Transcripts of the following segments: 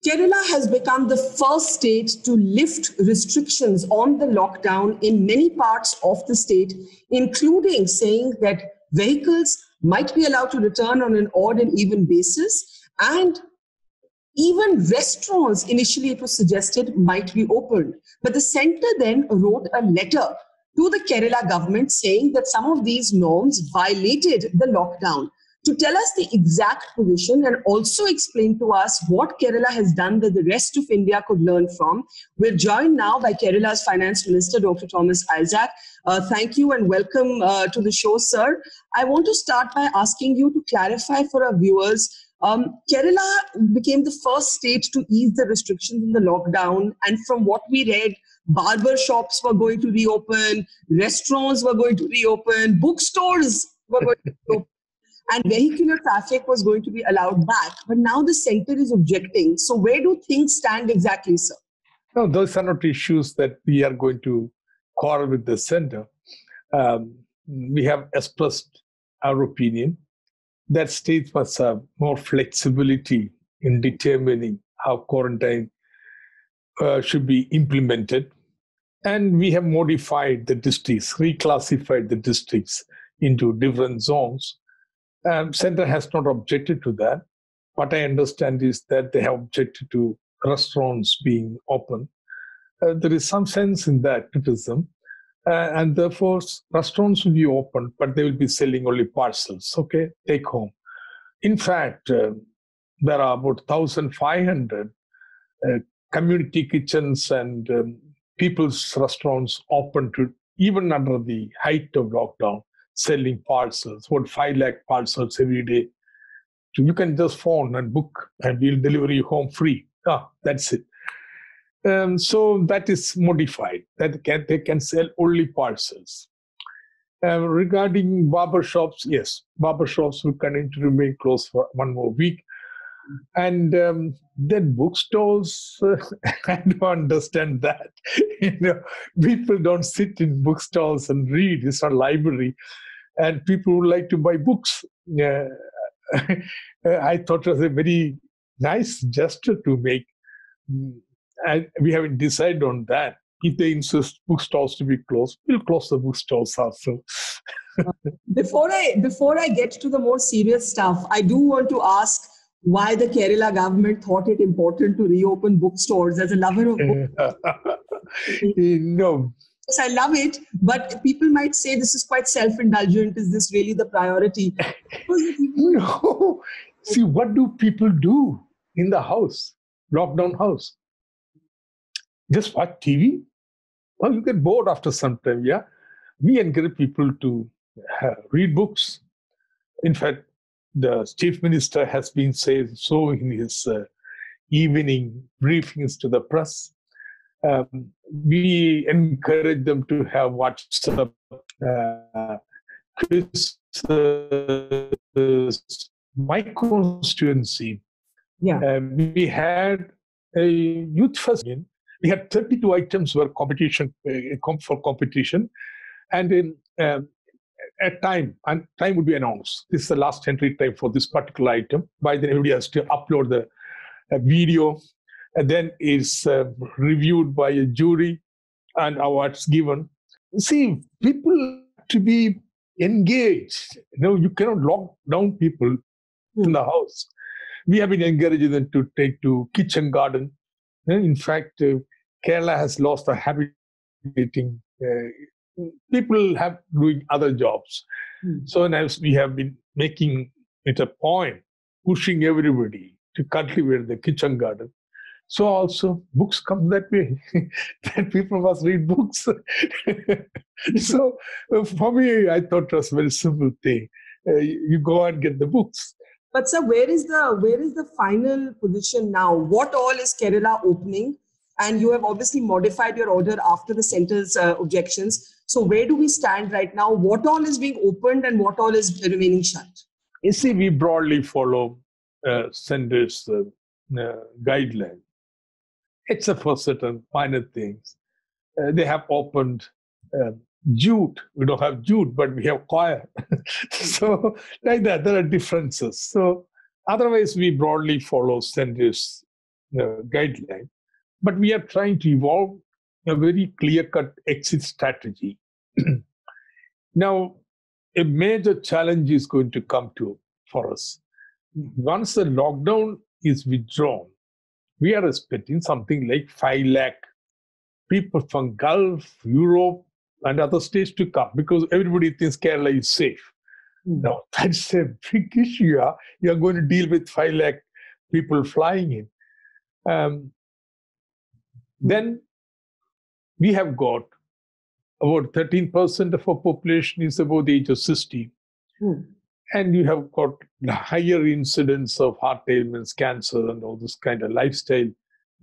Kerala has become the first state to lift restrictions on the lockdown in many parts of the state, including saying that vehicles might be allowed to return on an odd and even basis, and even restaurants, initially it was suggested, might be opened. But the center then wrote a letter to the Kerala government saying that some of these norms violated the lockdown. To tell us the exact position and also explain to us what Kerala has done that the rest of India could learn from, we're joined now by Kerala's Finance Minister, Dr. Thomas Isaac. Thank you and welcome to the show, sir. I want to start by asking you to clarify for our viewers. Kerala became the first state to ease the restrictions in the lockdown, and from what we read, barber shops were going to reopen, restaurants were going to reopen, bookstores were going to reopen, and vehicular traffic was going to be allowed back. But now the center is objecting. So where do things stand exactly, sir? No, those are not issues that we are going to quarrel with the center. We have expressed our opinion that states must have more flexibility in determining how quarantine should be implemented. And we have modified the districts, reclassified the districts into different zones. Center has not objected to that. What I understand is that they have objected to restaurants being open. There is some sense in that criticism. And therefore, restaurants will be open, but they will be selling only parcels, okay, take home. In fact, there are about 1,500 community kitchens and people's restaurants open to, even under the height of lockdown, selling parcels, about 5 lakh parcels every day. So you can just phone and book and we'll deliver you home free. That's it. So that is modified. That they can sell only parcels. Regarding barber shops, yes, barber shops will continue to remain closed for one more week. And then bookstores, I don't understand that. People don't sit in bookstores and read. It's not a library. And people would like to buy books. I thought it was a very nice gesture to make. We haven't decided on that. If they insist bookstores to be closed, we'll close the bookstores also. Before I get to the more serious stuff, I do want to ask why the Kerala government thought it important to reopen bookstores. As a lover of books, no. I love it, but people might say this is quite self-indulgent. Is this really the priority? No. See, what do people do in the house, lockdown house? Just watch TV? Well, you get bored after some time, yeah? We encourage people to read books. In fact, the chief minister has been saying so in his evening briefings to the press. We encourage them to have WhatsApp quizzes. My constituency, we had a youth festival. We had 32 items were competition for competition, and time would be announced. This is the last entry time for this particular item. By then, everybody has to upload the video, and then is reviewed by a jury, and awards given. See, people to be engaged. You cannot lock down people in the house. We have been encouraging them to take to kitchen garden. In fact, Kerala has lost the habit of eating. People have doing other jobs. So now we have been making it a point, pushing everybody to cultivate the kitchen garden. So also books come that way, that people must read books. So for me, I thought it was a very simple thing. You go and get the books. But sir, where is the final position now? What all is Kerala opening? And you have obviously modified your order after the center's objections. So where do we stand right now? What all is being opened and what all is remaining shut? You see, we broadly follow center's guideline, except for certain minor things. They have opened jute. We don't have jute, but we have choir. So like that, there are differences. So otherwise, we broadly follow center's guideline. But we are trying to evolve a very clear-cut exit strategy. Now, a major challenge is going to come for us. Once the lockdown is withdrawn, we are expecting something like 5 lakh people from Gulf, Europe, and other states to come because everybody thinks Kerala is safe. Now, that's a big issue. You are going to deal with 5 lakh people flying in. Then we have got about 13% of our population is above the age of 60. And you have got higher incidence of heart ailments, cancer, and all this kind of lifestyle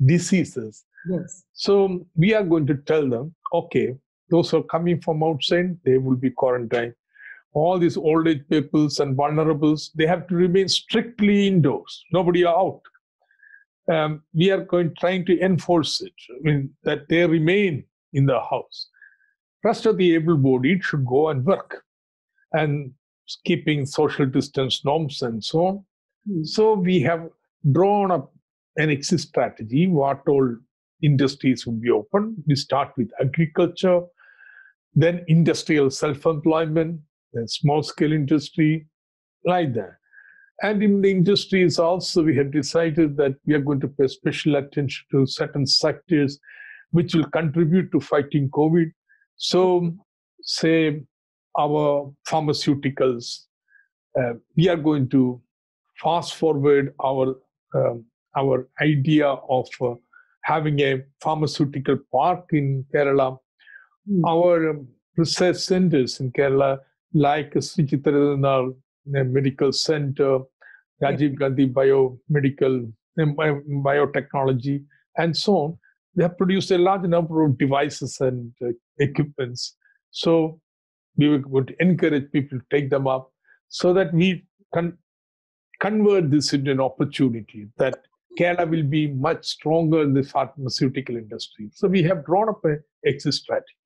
diseases. Yes. So we are going to tell them, okay, those who are coming from outside, they will be quarantined. All these old age peoples and vulnerables, they have to remain strictly indoors. Nobody are out. We are trying to enforce it, that they remain in the house. Rest of the able-bodied should go and work, and keeping social distance norms and so on. So we have drawn up an exit strategy. What all industries will be open? We start with agriculture, then industrial self-employment, then small-scale industry, like that. And in the industries also, we have decided that we are going to pay special attention to certain sectors which will contribute to fighting COVID. So, say, our pharmaceuticals, we are going to fast forward our idea of having a pharmaceutical park in Kerala. Our research centers in Kerala, like Sri Chitranar Medical Center, Rajiv Gandhi Biotechnology, and so on, they have produced a large number of devices and equipments. So we would encourage people to take them up so that we can convert this into an opportunity that Kerala will be much stronger in the pharmaceutical industry. So we have drawn up an exit strategy.